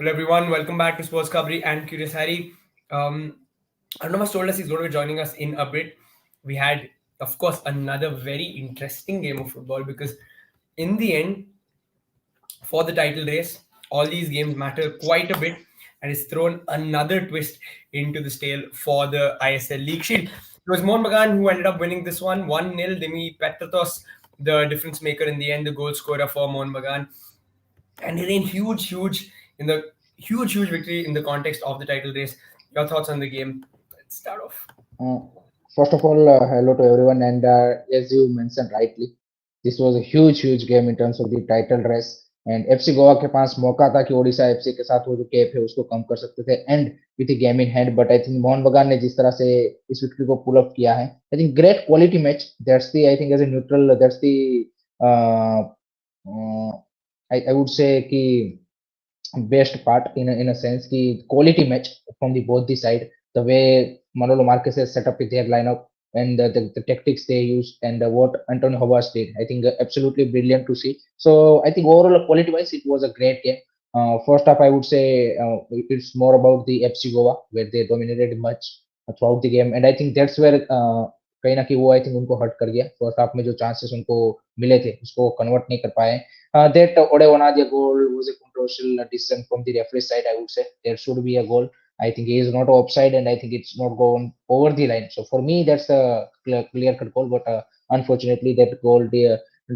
Hello everyone, welcome back to Sports Kabri and Curious Harry. Arnav told us he's going to be joining us in a bit. We had, of course, another very interesting game of football because, in the end, for the title race, all these games matter quite a bit, and it's thrown another twist into the tale for the ISL League Shield. It was Mohun Bagan who ended up winning this one 1-0. Demi Petratos, the difference maker in the end, the goal scorer for Mohun Bagan, and it ain't huge in the huge victory in the context of the title race. Your thoughts on the game? Let's start off. Uh, First of all, hello to everyone. And as you mentioned rightly, this was a huge game in terms of the title race. And FC Goa के पास मौका था कि Odisha FC के साथ वो जो gap है उसको कम कर सकते थे and with game in hand. But I think Mohan बगान ने जिस तरह से इस विक्ट्री को पुल अप किया है, I think great quality match. That's the, I think as a neutral, that's the, I would say कि best part in a sense ki quality match from the both the side. The way Manolo Marquez has set up with their lineup and the tactics they used and what Antonio Havas did, I think absolutely brilliant to see. So I think overall quality wise it was a great game. First half I would say it's more about the FC Goa where they dominated much throughout the game, and I think that's where कहीं ना कहीं वो I think उनको hurt कर गया. First half में जो chances उनको मिले थे उसको कन्वर्ट नहीं कर पाए. That Ode Onadia goal was a controversial decision from the referee side. I would say there should be a goal. I think he is not offside, and I think it's not gone over the line. So for me, that's a clear cut goal. But unfortunately, that goal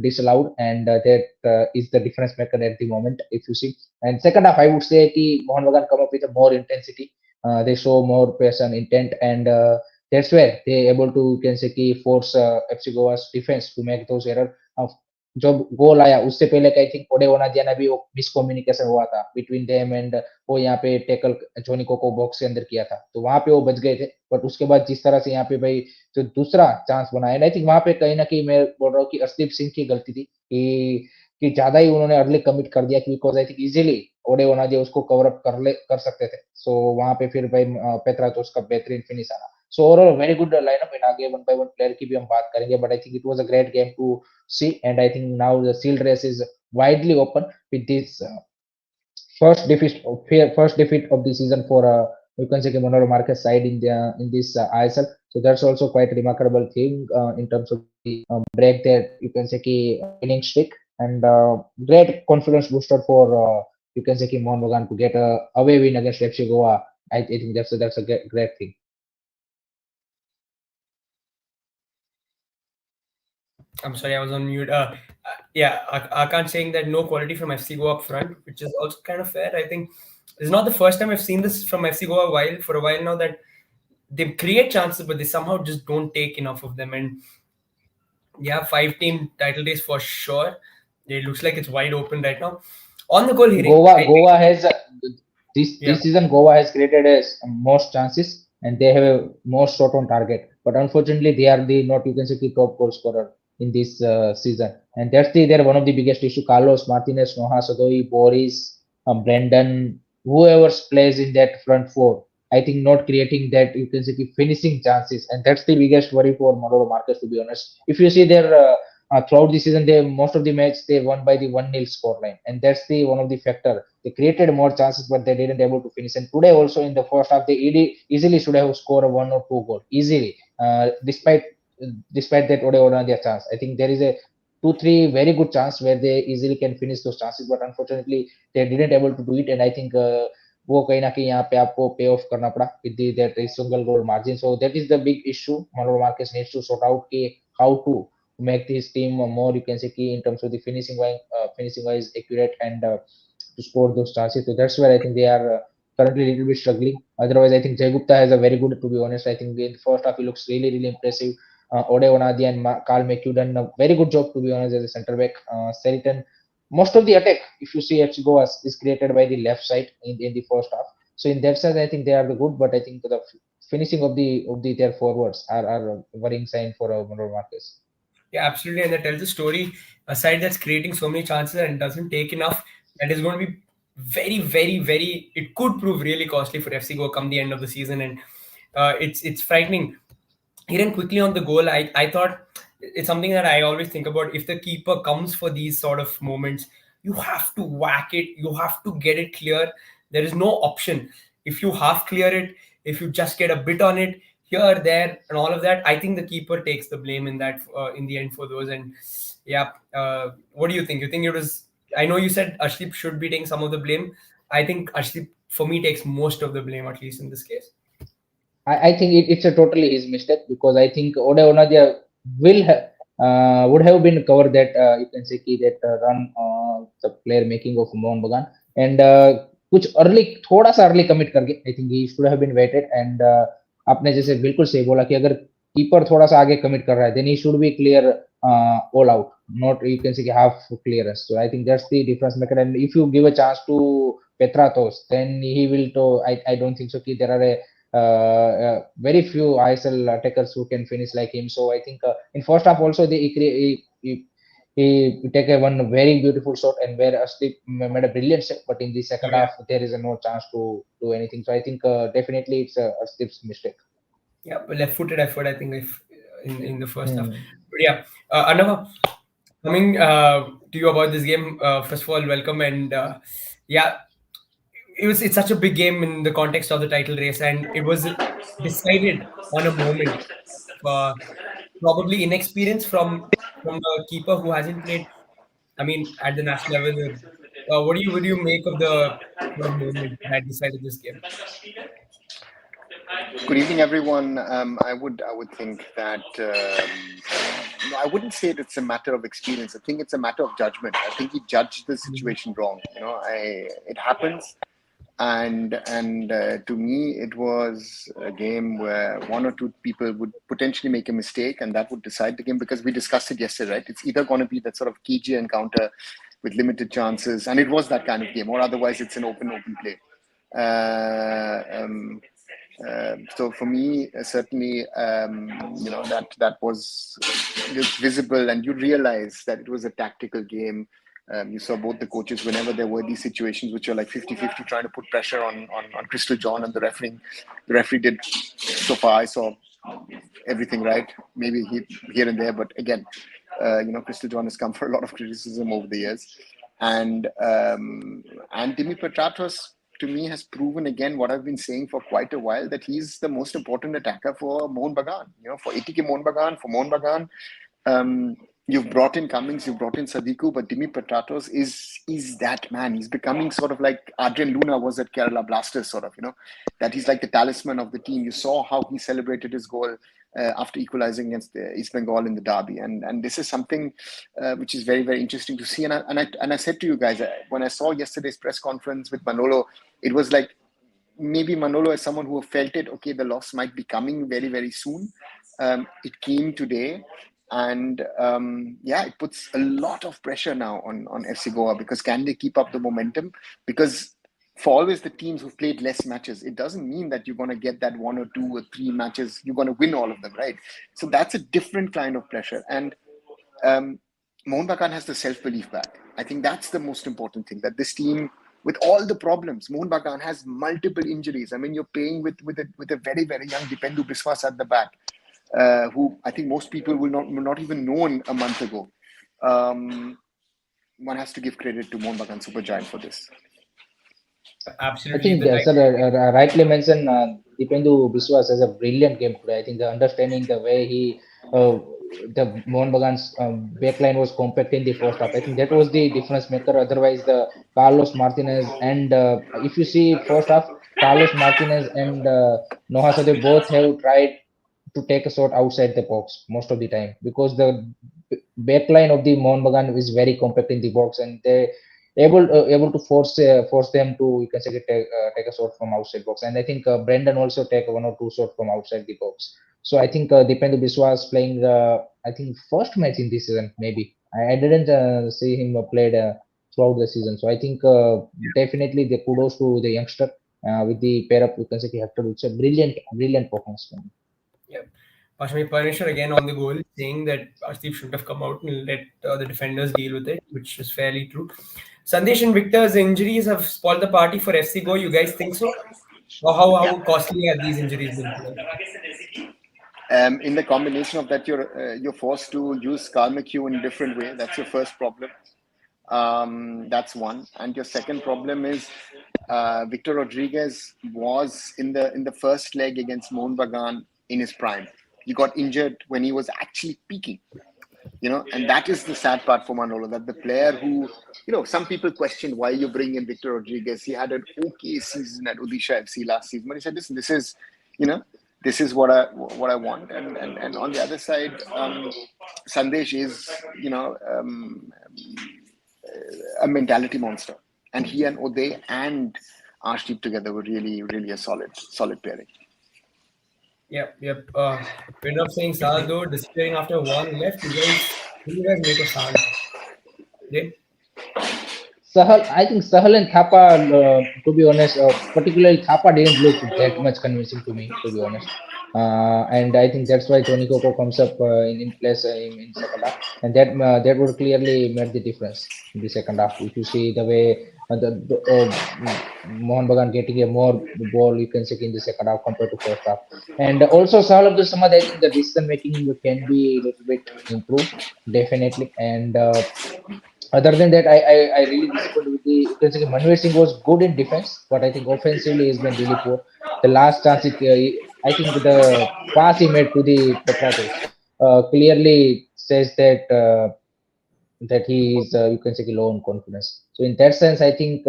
disallowed, and that is the difference maker at the moment. If you see, and second half, I would say that Mohan Bagan come up with a more intensity. They show more passion, intent, and that's where they able to, you can say, force FC Goa's defense to make those errors. जब गोल आया उससे पहले I think ओडे ओनादिया ने भी वो miscommunication हुआ था between them and वो यहाँ पे टैकल जोनिको को बॉक्स के अंदर किया था, तो वहां पे वो बच गए थे. बट उसके बाद जिस तरह से यहाँ पे भाई जो दूसरा चांस बनाया, आई थिंक वहां पे कहीं ना कहीं मैं बोल रहा हूँ कि अर्शदीप सिंह की गलती थी कि ज्यादा ही उन्होंने अर्ली कमिट कर दिया, बिकॉज आई थिंक इजीली ओडे ओनादिया उसको कवर अप कर सकते थे. सो वहां पे फिर भाई पेत्रा तो उसका बेहतरीन फिनिश आना. So overall very good lineup. इन आगे वन बाय वन प्लेयर की भी हम बात करेंगे, but I think it was a great game to see, and I think now the seal race is widely open with this first defeat of the season for you can say Manolo Marquez side in this ISL. So that's also quite a remarkable thing in terms of the break that you can say winning streak, and great confidence booster for you can say Mohun Bagan to get a away win against FC Goa. I think that's a great thing. I'm sorry, I was on mute. Yeah, Akan saying that no quality from FC Goa up front, which is also kind of fair. I think it's not the first time I've seen this from FC Goa for a while now, that they create chances, but they somehow just don't take enough of them. And yeah, 5-team title race for sure. It looks like it's wide open right now. On the goal hearing, Goa has yeah, this season Goa has created most chances and they have a more shot on target. But unfortunately, they are the not, you can say, the top goal scorer in this season, and that's they're one of the biggest issue. Carlos Martinez, Noha Sadoi, Boris, Brendan, whoever plays in that front four, I think not creating that, you can say, finishing chances, and that's the biggest worry for Manolo Marquez, to be honest. If you see their throughout the season, they most of the match they won by the 1-0 scoreline, and that's the one of the factor. They created more chances, but they didn't able to finish. And today also in the first half, they easily should have scored a 1 or 2 goal easily, despite that Ode Onadia chance. I think there is a 2-3 very good chance where they easily can finish those chances, but unfortunately they didn't able to do it. And I think वो कहीं ना कहीं यहाँ पे आपको पे of करना पड़ा with that single goal margin. So that is the big issue. Manolo Marquez needs to sort out how to make this team more, you can say, key in terms of the finishing wise accurate and to score those chances. So that's where I think they are currently a little bit struggling. Otherwise, I think Jay Gupta has a very good, to be honest. I think in the first half he looks really impressive. Ode Onadia and Carl McHugh done a very good job, to be honest, as a centre back. Seriton, most of the attack, if you see FC Goa, is created by the left side in the first half. So in that sense, I think they are the good, but I think the finishing of the their forwards are a worrying sign for Manolo Marquez. yeah, absolutely. And that tells a story, a side that's creating so many chances and doesn't take enough, that is going to be very, it could prove really costly for FC Goa come the end of the season. And it's frightening. Here quickly on the goal, I thought it's something that I always think about. If the keeper comes for these sort of moments, you have to whack it, you have to get it clear. There is no option. If you half clear it, if you just get a bit on it here, there, and all of that, I think the keeper takes the blame in that, in the end, for those. And yeah, what do you think? You think it was? I know you said Arshdeep should be taking some of the blame. I think Arshdeep, for me, takes most of the blame, at least in this case. I think it's a totally his mistake because I think Oda Onadia would have been covered that you can say कि that run the player making of Mohun Bagan and कुछ early थोड़ा सा early commit करके I think he should have been waited and आपने जैसे बिल्कुल सही बोला कि अगर कीपर थोड़ा सा आगे commit कर रहा है then he should be clear all out not you can say कि half clearance so I think that's the difference maker and if you give a chance to Petratos then he will to I don't think so कि there are a very few ISL attackers who can finish like him. So I think in first half also he take a one very beautiful shot and where Asdeep made a brilliant shot. But in the second Yeah, half there is no chance to do anything. So I think definitely it's Asdeep's mistake. yeah, left-footed effort, I think, if in the first half. Hmm. But yeah, Arnava, coming to you about this game. First of all, welcome, and yeah, it's such a big game in the context of the title race, and it was decided on a moment. Uh, Probably inexperience from the keeper who hasn't played. I mean, at the national level. What do you make of the sort of moment that decided this game? Good evening, everyone. I would think that no, I wouldn't say that it's a matter of experience. I think it's a matter of judgment. I think he judged the situation wrong. It happens, and to me, it was a game where one or two people would potentially make a mistake, and that would decide the game. Because we discussed it yesterday, right? It's either going to be that sort of KG encounter with limited chances, and it was that kind of game, or otherwise it's an open play. Uh, um, so for me, certainly, that was visible, and you realize that it was a tactical game. You saw both the coaches whenever there were these situations which are like 50-50 trying to put pressure on Crystal John and the referee. The referee did, so far I saw, everything right. Maybe here and there, but again, Crystal John has come for a lot of criticism over the years, and Dimi Petratos to me has proven again what I've been saying for quite a while, that he's the most important attacker for Mohun Bagan. For ATK Mohun Bagan, for Mohun Bagan. You've brought in Cummings, you've brought in Sadiku, but Dimi Petratos is that man. He's becoming sort of like Adrian Luna was at Kerala Blasters, sort of, that he's like the talisman of the team. You saw how he celebrated his goal after equalizing against East Bengal in the derby, and this is something which is very, very interesting to see. And I said to you guys, when I saw yesterday's press conference with Manolo, it was like maybe Manolo, as someone who felt it, okay, the loss might be coming very, very soon. It came today. And it puts a lot of pressure now on FC Goa, because can they keep up the momentum? Because for always the teams who've played less matches, it doesn't mean that you're going to get that 1 or 2 or 3 matches, you're going to win all of them, right? So that's a different kind of pressure. And Mohun Bagan has the self-belief back. I think that's the most important thing, that this team, with all the problems, Mohun Bagan has multiple injuries. I mean, you're playing with a very, very young Dipendu Biswas at the back. Who I think most people will not even known a month ago. One has to give credit to Mohun Bagan Supergiant for this. I Absolutely, think the sir rightly mentioned Dipendu Biswas has a brilliant game today. I think the understanding the way he the Mohun Bagan's backline was compact in the first half. I think that was the difference maker. Otherwise, the Carlos Martinez and if you see first half, Carlos Martinez and Noha Sadhu both have tried to take a shot outside the box most of the time because the backline of the Mohun Bagan is very compact in the box and they able to force them to you can say take a shot from outside box and I think Brendan also take 1 or 2 shot from outside the box. So I think Dipendu Biswas playing I think first match in this season maybe I didn't see him played throughout the season. So I think definitely the kudos to the youngster with the pair up you can say Hector. It's a brilliant performance from him. yeah. Pashmi Parneshwar again on the goal, saying that Arshdeep shouldn't have come out and let the defenders deal with it, which is fairly true. Sandesh and Victor's injuries have spoiled the party for FC Go. You guys think so? Or how costly have these injuries been for them? In the combination of that, you're forced to use Carl McHugh in a different way. That's your first problem. That's one. And your second problem is Victor Rodriguez was in the first leg against Mohun Bagan in his prime. He got injured when he was actually peaking. And that is the sad part for Manolo, that the player who, some people questioned why you bring in Victor Rodriguez. He had an okay season at Odisha FC last season, but he said, listen, you know, this is what I want. And on the other side, Sandesh is, a mentality monster, and he and Uday and Arshdeep together were really, really a solid pairing. Yep, yep. We ended up saying Sal though, disappearing after one left. What do you guys make of Sal? They, Sahal, I think Sahal and Thapa, to be honest, particularly Thapa didn't look that much convincing to me, to be honest. And I think that's why Tony Coco comes up in place in second half, and that would clearly make the difference in the second half. If you see the way Mohun Bagan getting a more ball, you can say in the second half compared to first half, and also Sahal of the Samad, I think the decision making can be a little bit improved, definitely, and. Other than that, I really disappointed with the, you can say Manvir Singh was good in defense, but I think offensively he's been really poor. The last chance, I think the pass he made to the Petratos clearly says that he is, you can say, low on confidence. So in that sense, I think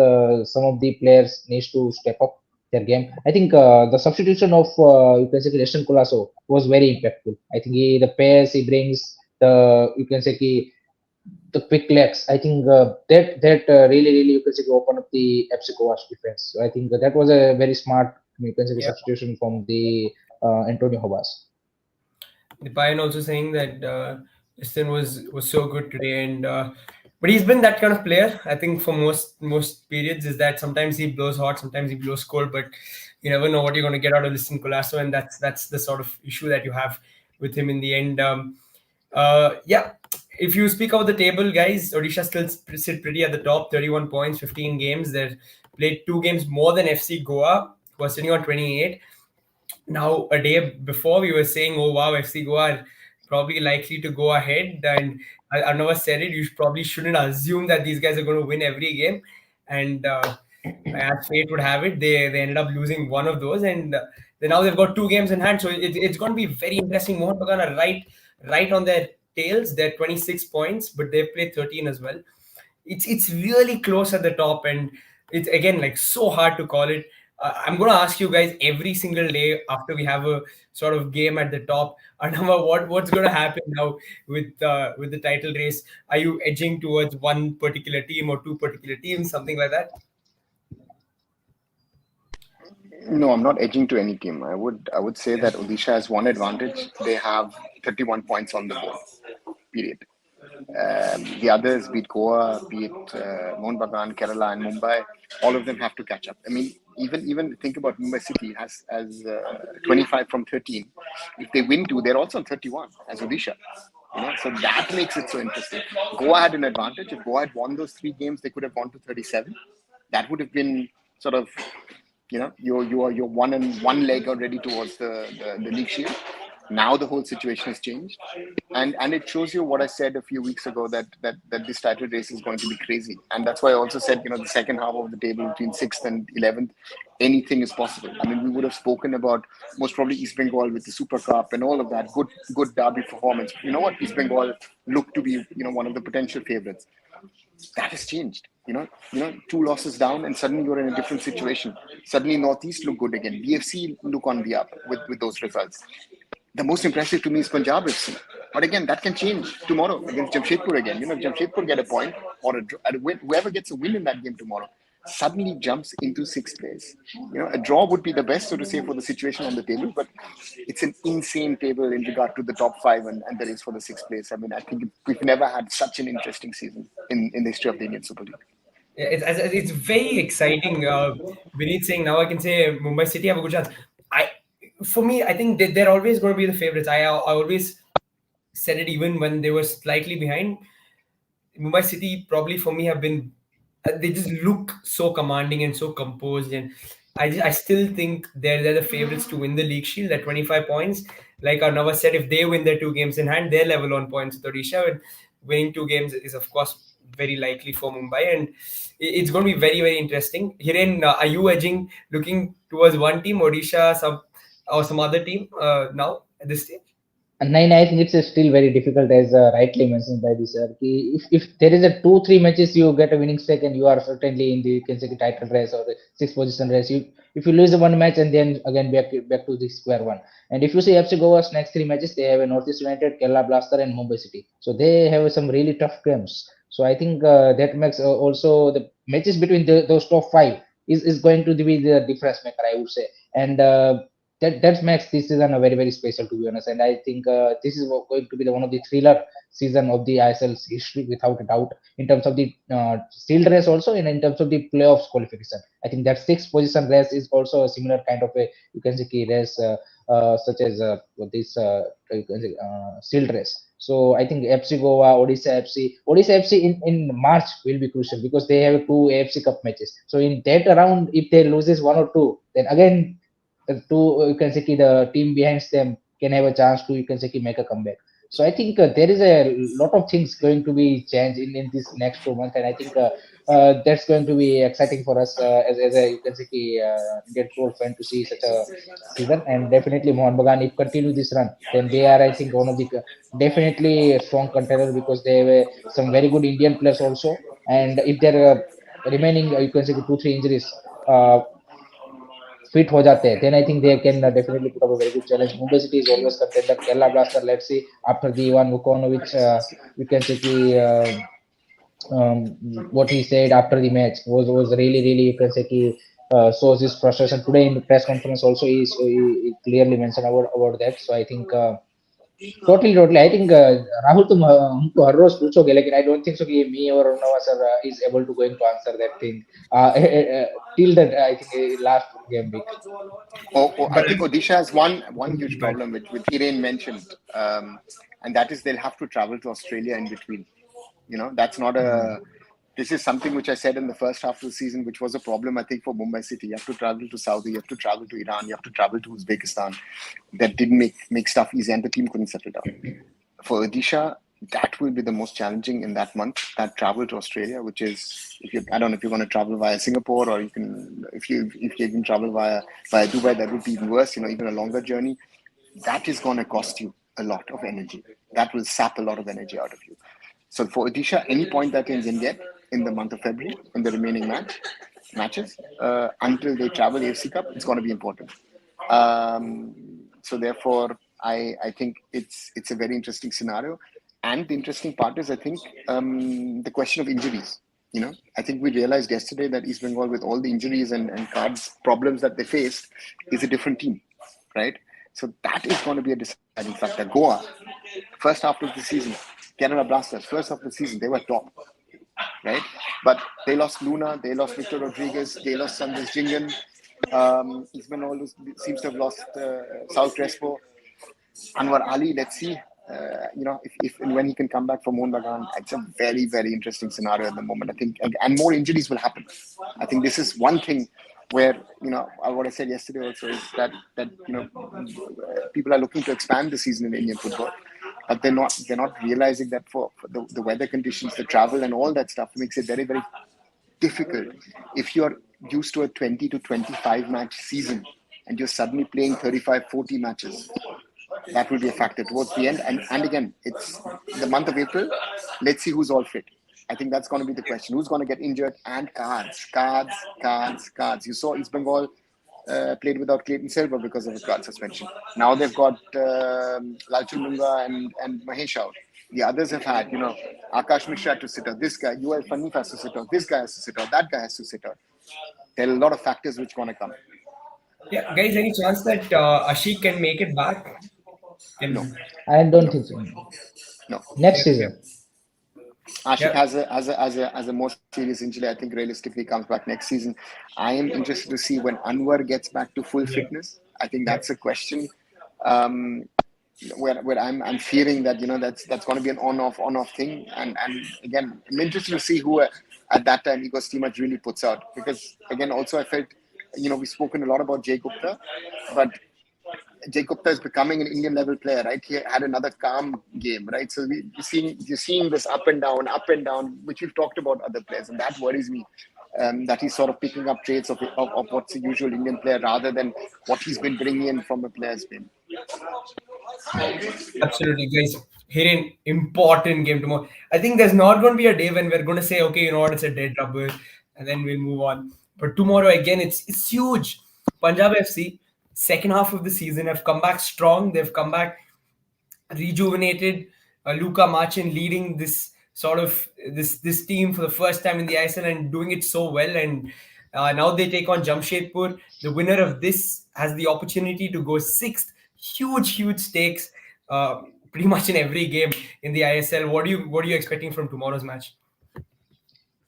some of the players needs to step up their game. I think the substitution of, you can say, Leston Colasso was very impactful. I think the pace he brings, you can say, the quick legs. I think that really you can say open up the FC Goa's defense. So I think that was a very smart, you can say, yeah. substitution from the Antonio Hobas. The Pine also saying that Liston was so good today, and but he's been that kind of player. I think for most periods is that sometimes he blows hot, sometimes he blows cold, but you never know what you're going to get out of Liston Colasso, and that's the sort of issue that you have with him in the end. Yeah, if you speak about the table, guys, Odisha still sit pretty at the top, 31 points, 15 games. They've played 2 games more than FC Goa, who are sitting on 28. Now, a day before, we were saying, oh wow, FC Goa are probably likely to go ahead. And I never said it, you probably shouldn't assume that these guys are going to win every game. And as fate would have it, they ended up losing one of those. And now they've got 2 games in hand. So it's going to be very interesting. Mohun Bagan are right on their tails. They're 26 points, but they've played 13 as well. It's really close at the top, and it's again like so hard to call it. I'm going to ask you guys every single day after we have a sort of game at the top. Anama, what's going to happen now with the title race? Are you edging towards one particular team or two particular teams, something like that? No, I'm not edging to any team. I would say that Odisha has one advantage. They have 31 points on the board. Period. The others, be it Goa, be it Mohun Bagan, Kerala, and Mumbai, all of them have to catch up. I mean, even think about Mumbai City as 25 from 13. If they win two, they're also on 31 as Odisha. So that makes it so interesting. Goa had an advantage. If Goa had won those 3 games, they could have gone to 37. That would have been sort of, you're one leg already towards the league shield. Now the whole situation has changed, and it shows you what I said a few weeks ago, that this title race is going to be crazy. And that's why I also said, the second half of the table between 6th and 11th, anything is possible. I mean, we would have spoken about most probably East Bengal with the Super Cup and all of that good derby performance. You know what, East Bengal looked to be one of the potential favorites. That has changed. 2 losses down, and suddenly you're in a different situation. Suddenly Northeast look good again. BFC look on the up with those results. The most impressive to me is Punjab FC. But again, that can change tomorrow against Jamshedpur again. If Jamshedpur get a point or a win, whoever gets a win in that game tomorrow suddenly jumps into 6th place. A draw would be the best, so to say, for the situation on the table, but it's an insane table in regard to the top 5 and the race for the 6th place. I mean, I think we've never had such an interesting season in the history of the Indian Super League. Yeah, it's very exciting. Vineet saying now I can say Mumbai City have a good chance. For me, I think they're always going to be the favorites. I always said it even when they were slightly behind. Mumbai City probably for me have been, they just look so commanding and so composed, and I still think they're the favorites to win the league shield at 25 points. Like Arnava said, if they win their 2 games in hand, they're level on points with Odisha, and winning 2 games is of course very likely for Mumbai, and it's going to be very, very interesting. Hiren, are you edging, looking towards one team, Odisha, some other team now at this stage? And I think it's still very difficult, as rightly mentioned by the sir. If there is a 2-3 matches, you get a winning streak, and you are certainly in the, you can say, the title race or the sixth position race. If you lose one match, and then again back to the square one. And if you see FC Goa's next 3 matches, they have a Northeast United, Kerala Blaster, and Mumbai City. So they have some really tough games. So I think that makes also the matches between those top five is going to be the difference maker, I would say. And that makes this season a very, very special, to be honest. And I think this is going to be one of the thriller season of the ISL's history, without a doubt, in terms of the sealed race also, and in terms of the playoffs qualification. I think that sixth position race is also a similar kind of a, you can say, key race, such as this you can say, sealed race. So I think FC Goa, Odisha FC in March will be crucial, because they have two AFC Cup matches. So in that round, if they loses one or two, then again two, you can say, the team behind them can have a chance to, you can say, make a comeback. So I think there is a lot of things going to be changed in this next 2 months, and I think that's going to be exciting for us as a, you can say, Indian football fan, to see such a season. And definitely Mohun Bagan, if continue this run, then they are, I think, one of the definitely a strong contender, because they have some very good Indian players also. And if they're remaining, you can say, 2-3 injuries fit हो जाते हैं, then I think they can definitely put up a very good challenge. Mumbai City is always contender. Kerala Blaster, let's see, after the Ivan Vukonovic, you can say, um, what he said after the match was really, really, you can say, shows his frustration. Today in the press conference also, he clearly mentioned about that. So I think totally I think Rahul, तुम हमको हर रोज पूछोगे, लेकिन I don't think so कि me or Nova sir is able to going to answer that thing till that, I think, last game week. I But think Odisha has one huge but problem, which Hiren mentioned, and that is they'll have to travel to Australia in between. That's not a. This is something which I said in the first half of the season, which was a problem, I think, for Mumbai City. You have to travel to Saudi, you have to travel to Iran, you have to travel to Uzbekistan. That didn't make stuff easy, and the team couldn't settle down. For Odisha, that will be the most challenging in that month. That travel to Australia, which is, I don't know if you're going to travel via Singapore, or if you can travel via Dubai, that would be even worse. Even a longer journey. That is going to cost you a lot of energy. That will sap a lot of energy out of you. So for Odisha, any point that they can get in the month of February, in the remaining matches, until they travel AFC Cup, it's going to be important. So therefore, I think it's a very interesting scenario. And the interesting part is, I think, the question of injuries. I think we realized yesterday that East Bengal, with all the injuries and cards problems that they faced, is a different team, right? So that is going to be a deciding factor. Goa, first half of the season, Kerala Blasters, first half of the season, they were top, right? But they lost Luna, they lost Victor Rodriguez, they lost Sandesh Jingan. East Bengal seems to have lost South Crespo. Anwar Ali, let's see. If and when he can come back from Mohun Bagan, it's a very, very interesting scenario at the moment. I think, and more injuries will happen. I think this is one thing where, what I said yesterday also is that people are looking to expand the season in Indian football, but they're not realizing that for the weather conditions, the travel, and all that stuff makes it very, very difficult. If you're used to a 20 to 25 match season and you're suddenly playing 35, 40 matches, that will be a factor towards the end. And again, it's the month of April. Let's see who's all fit. I think that's going to be the question. Who's going to get injured? And cards. You saw East Bengal played without Clayton Silver because of a card suspension. Now they've got Lalchul Munga and Mahesh out. The others have had, Akash Mishra had to sit out. This guy, UL Fanif has to sit out. This guy has to sit out. That guy has to sit out. There are a lot of factors which want to come. yeah, guys, any chance that Ashik can make it back? No. I don't No. think so. No. Next Yeah, season. Ashik yeah. has a more serious injury. I think realistically comes back next season. I am interested to see when Anwar gets back to full Yeah. fitness. I think that's Yeah. a question where I'm fearing that that's going to be an on-off thing. And again, I'm interested to see who at that time Igor Stimac really puts out, because again also I felt we've spoken a lot about Jay Gupta, but Jake Gupta is becoming an Indian level player, right? He had another calm game, right? So you're seeing this up and down, which we've talked about other players, and that worries me. That he's sort of picking up traits of what's a usual Indian player rather than what he's been bringing in from a player's game. Absolutely, guys. Here an important game tomorrow. I think there's not going to be a day when we're going to say, okay, you know what, it's a dead rubber, and then we'll move on. But tomorrow again, it's huge. Punjab FC, second half of the season, have come back strong. They've come back rejuvenated. Luka Marcin leading this sort of this team for the first time in the ISL and doing it so well. And now they take on Jamshedpur. The winner of this has the opportunity to go sixth. Huge stakes, pretty much in every game in the ISL. What are you expecting from tomorrow's match?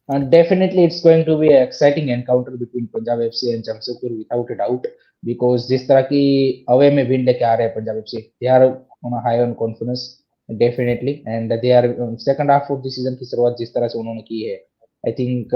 And definitely, it's going to be an exciting encounter between Punjab FC and Jamshedpur without a doubt. Because जिस तरह की away में win लेके आ रहे हैं Punjab FC, they are on a high on confidence definitely, and they are second half of the season की शुरुआत जिस तरह से उन्होंने की है, I think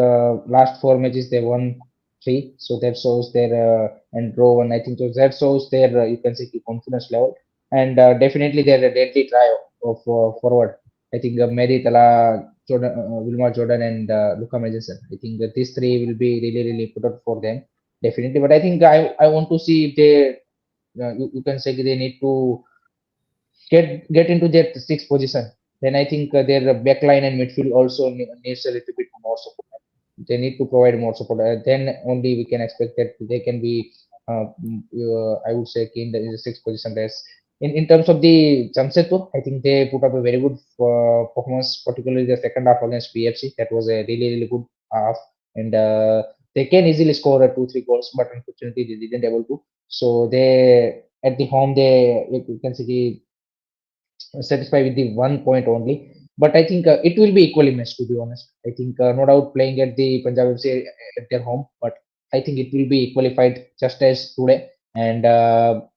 last four matches they won three, so that shows their and draw one. I think so that shows their you can say confidence level, and definitely their deadly try of forward. I think Mehdi Tala, Jordan, Wilmar Jordan, and Luka Magnuson. I think that these three will be really put up for them, definitely. But I think I want to see if they, you can say they need to get into that sixth position. Then I think their backline and midfield also needs a little bit more support. They need to provide more support. Then only we can expect that they can be, I would say, in the sixth position race. In terms of the Jamshedpur, I think they put up a very good performance, particularly the second half against BFC. That was a really good half, and they can easily score 2-3 goals, but unfortunately they didn't able to. So they at the home they you can see satisfied with the 1 point only. But I think it will be equally matched, to be honest. I think no doubt playing at the Punjab FC at their home, but I think it will be equally fight just as today. And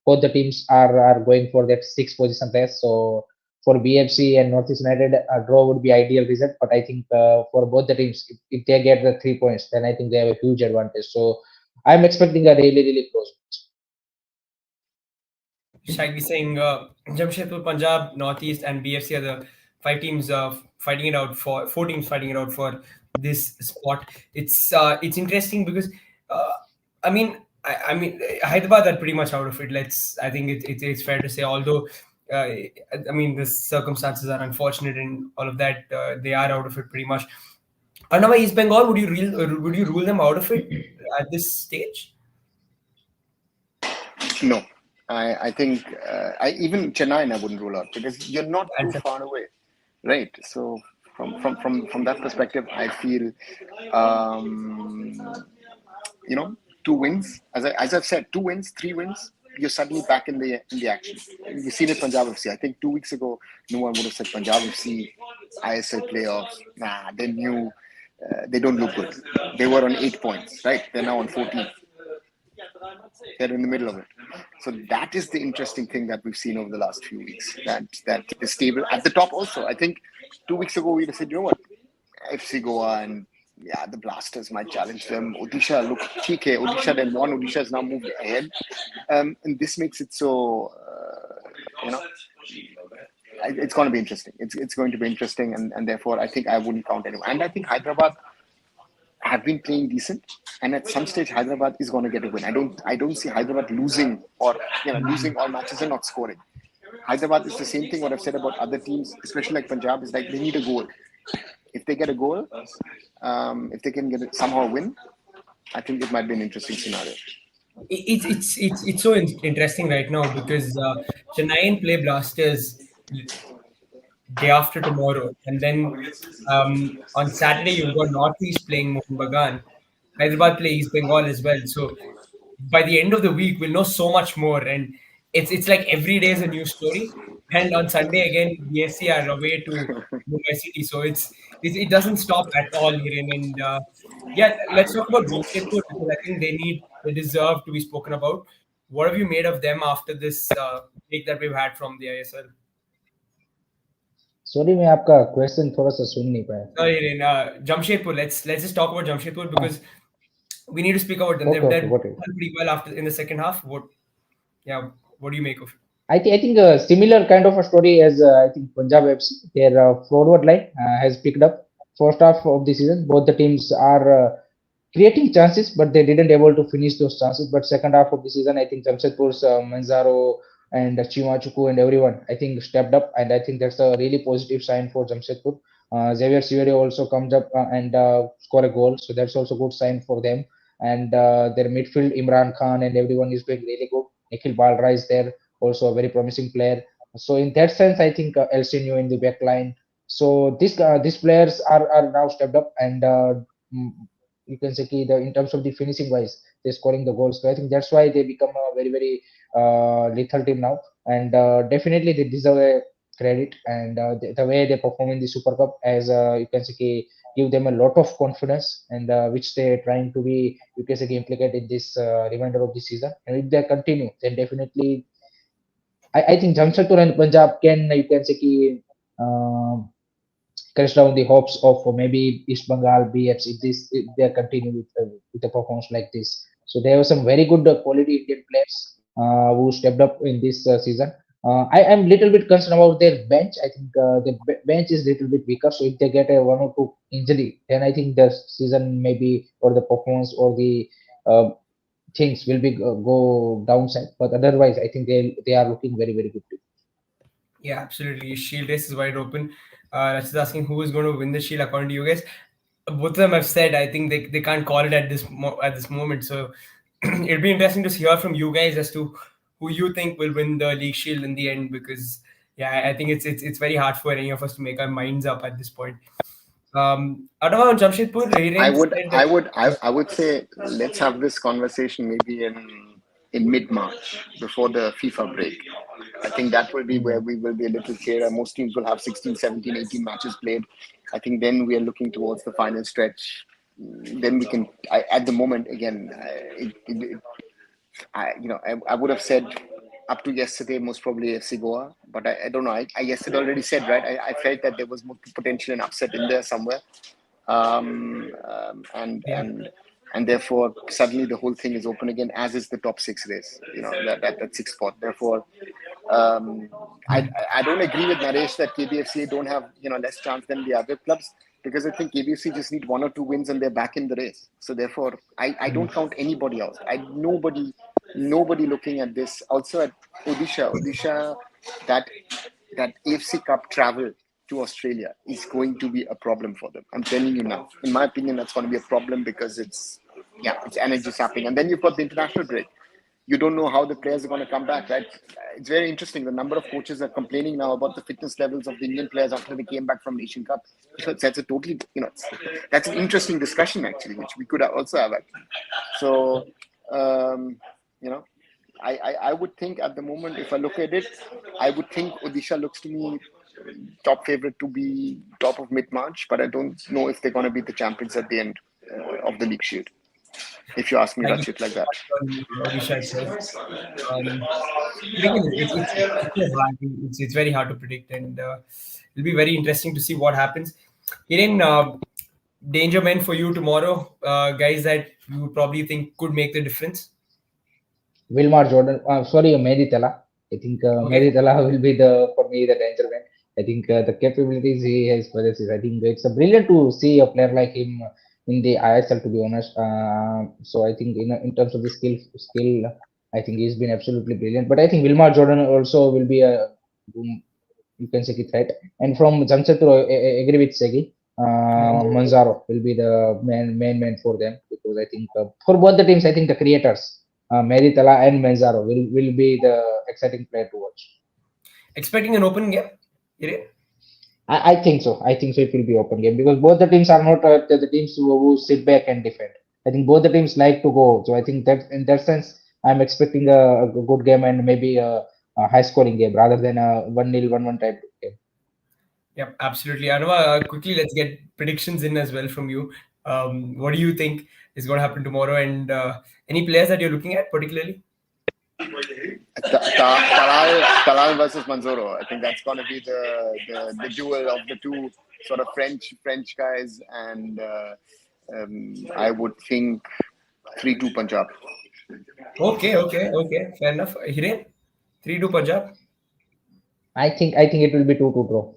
both the teams are going for that sixth position race. So for BFC and Northeast United, a draw would be ideal result. But I think for both the teams, if they get the 3 points, then I think they have a huge advantage. So I'm expecting a really close match. Shaggy saying Jamshedpur, Punjab, Northeast, and BFC are the five teams fighting it out for four teams fighting it out for this spot. It's interesting because I mean Hyderabad are pretty much out of it. I think it's fair to say, although I mean the circumstances are unfortunate and all of that, they are out of it pretty much. Another East Bengal, would you rule them out of it at this stage? No, I think I even Chennai I wouldn't rule out because you're not too far away, right? So from that perspective, I feel you know 2 wins, as I've said, 2 wins, 3 wins, you're suddenly back in the action. We've seen it Punjab FC. I think 2 weeks ago, no one would have said Punjab FC ISL playoffs. Nah, they knew they don't look good. They were on 8 points, right? They're now on 14. They're in the middle of it. So that is the interesting thing that we've seen over the last few weeks. That is stable at the top also. I think 2 weeks ago we'd have said, you know what, FC Goa and the Blasters might challenge them. Odisha look TK. Odisha then won. Odisha has now moved ahead, and this makes it so it's going to be interesting. It's going to be interesting, and therefore I think I wouldn't count anyone. And I think Hyderabad have been playing decent, and at some stage Hyderabad is going to get a win. I don't see Hyderabad losing or losing all matches and not scoring. Hyderabad is the same thing what I've said about other teams, especially like Punjab, is like they need a goal. If they get a goal, if they can somehow win, I think it might be an interesting scenario. It's so interesting right now because Chennai play Blasters day after tomorrow, and then on Saturday you've got Northeast playing Mohun Bagan. Hyderabad play East Bengal as well. So by the end of the week, we'll know so much more, and it's like every day is a new story. And on Sunday again, BSC are away to Mumbai City, so it doesn't stop at all, Hiren. And yeah, let's talk about Jamshedpur because I think they deserve to be spoken about. What have you made of them after this break that we've had from the ISL? Sorry, मैं आपका question थोड़ा सा सुन नहीं पाया. Sorry, Hiren. Jamshedpur. Let's just talk about Jamshedpur because we need to speak about them. Okay, They've done got it. pretty well in the second half. What What do you make of it? I think a similar kind of a story as I think Punjab FC. Their forward line has picked up. First half of the season, both the teams are creating chances, but they didn't able to finish those chances. But second half of the season, I think Jamshedpur's Manzaro and Chimachuku and everyone, I think stepped up, and I think that's a really positive sign for Jamshedpur. Xavier Siverio also comes up and score a goal, so that's also good sign for them. And their midfield, Imran Khan and everyone is doing really good. Nikhil Balra is there, also a very promising player. So in that sense, I think Elsinio in the back line. So these players are now stepped up, and mm, you can say in terms of the finishing wise, they're scoring the goals. So I think that's why they become a very lethal team now, and definitely they deserve a credit. And the way they perform in the Super Cup, as you can say, give them a lot of confidence, and which they're trying to be, you can say, implicate in this remainder of the season. And if they continue, then definitely I think Jamshedpur and Punjab can, you can say, um, crush down the hopes of maybe East Bengal BFs if they continue with a performance like this. So there were some very good quality Indian players who stepped up in this season. I am little bit concerned about their bench. I think the bench is little bit weaker. So if they get a one or two injury, then I think the season maybe or the performance or the uh, things will be go downside. But otherwise, I think they are looking very good. Yeah, absolutely. Shield race is wide open. That's asking who is going to win the Shield according to you guys. Both of them have said I think they can't call it at this moment. So it'll be interesting to hear from you guys as to who you think will win the League Shield in the end. Because yeah, I think it's very hard for any of us to make our minds up at this point. Adama and Jamshedpur, I Hiren would, said I that. would, I would say let's have this conversation maybe in mid-March before the FIFA break. I think that will be where Mm. we will be a little clearer. Most teams will have 16, 17, 18 matches played. I think then we are looking towards the final stretch. Then we can. At the moment, again, I would have said up to yesterday most probably FC Goa, but I don't know. I yesterday already said right. I felt that there was more potential and upset in there somewhere, um, um, and Yeah. and and therefore suddenly the whole thing is open again, as is the top six race. That sixth spot. Therefore, um, I don't agree with Naresh that KBFC don't have less chance than the other clubs, because I think KBFC just need one or two wins and they're back in the race. So therefore, I don't count anybody else. Nobody looking at this. Also at Odisha, that that AFC Cup travel to Australia is going to be a problem for them. I'm telling you now. In my opinion, that's going to be a problem because it's energy sapping, and then you've got the international break. You don't know how the players are going to come back, right? It's very interesting. The number of coaches are complaining now about the fitness levels of the Indian players after they came back from Asian Cup. That's a totally, that's an interesting discussion actually, which we could also have actually. So, um, you know, I would think at the moment, if I look at it, I would think Odisha looks to me top favorite to be top of mid-March, but I don't know if they're going to be the champions at the end of the league shield. If you ask me, I guess Rachit, like that. on Odisha itself. Um, but again, it's very hard to predict, and it'll be very interesting to see what happens. Hiren, danger men for you tomorrow, guys that you probably think could make the difference. Wilmar Jordan, sorry, Mehdi Tala. I think Okay. Mehdi Tala will be for me the danger man. I think the capabilities he has possesses. I think it's a brilliant to see a player like him in the ISL. To be honest, so I think in terms of the skill, I think he's been absolutely brilliant. But I think Wilmar Jordan also will be a you can say threat. And from Jamshedpur, I agree with Segi. Manzaro will be the main man for them, because I think for both the teams, I think the creators, Meritala and Manzaro will be the exciting player to watch. Expecting an open game, Hiren? I think so. I think so. It will be open game because both the teams are not the teams who sit back and defend. I think both the teams like to go. So I think that in that sense, I'm expecting a good game and maybe a high scoring game rather than a 1-0, 1-1 type game. Yep, absolutely. Anova, quickly, let's get predictions in as well from you. What do you think is going to happen tomorrow, and any players that you're looking at particularly? Talal versus Manzoro. I think that's going to be the duel of the two sort of French guys, and I would think 3-2 Punjab. Okay. Fair enough. Hiren? 3-2 Punjab. I think it will be 2-2 draw,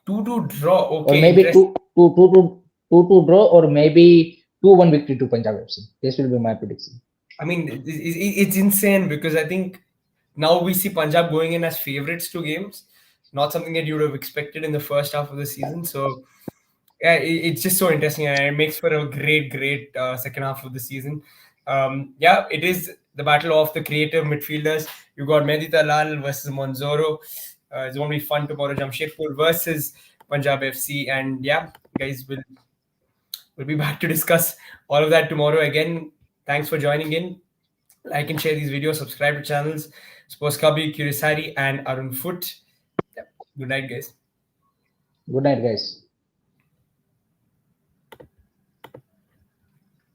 2-2 draw. or Okay, maybe interesting. 2-2 draw, or maybe 2-1 victory to Punjab FC. This will be my prediction. I mean, it's insane because I think now we see Punjab going in as favorites to games, not something that you would have expected in the first half of the season. So, yeah, it's just so interesting and it makes for a great second half of the season. Yeah, it is the battle of the creative midfielders. You got Mehdi Talal versus Monzoro. It's going to be fun tomorrow. Jamshedpur versus Punjab FC. And yeah, guys, we'll be back to discuss all of that tomorrow again. Thanks for joining in. Like and share these videos, subscribe to channels Sports Kabhi, Curiosity, and Arun Foot. Yep. Good night, guys. Good night, guys.